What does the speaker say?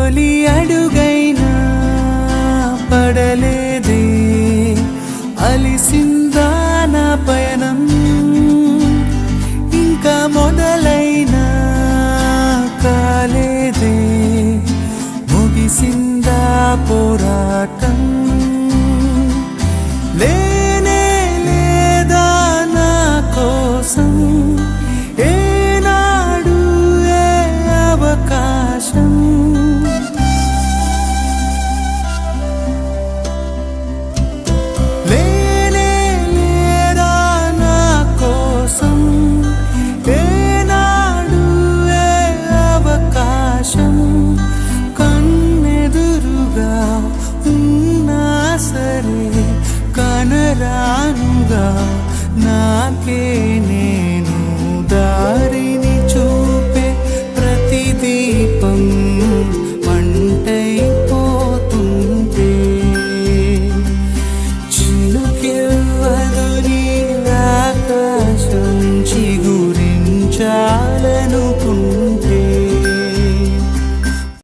తొలి అడుగైనా పడలేదే అలిసిందా నా పయనం ఇంకా మొదలైనా కాలేదే ముగిసిందా పోరాటం లేనే లేదా నా కోసం ఏనాడు ఏ అవకాశం లేనే లేదా నా కోసం ఏనాడు ఏ అవకాశం కన్నెదురుగా ఉన్నా సరే కనరానుగా నాకే నేను దారిని చూపే ప్రతి దీపం మంటైపోతుంటే చినుకివ్వదు నీ ఆకాశం చిగురించా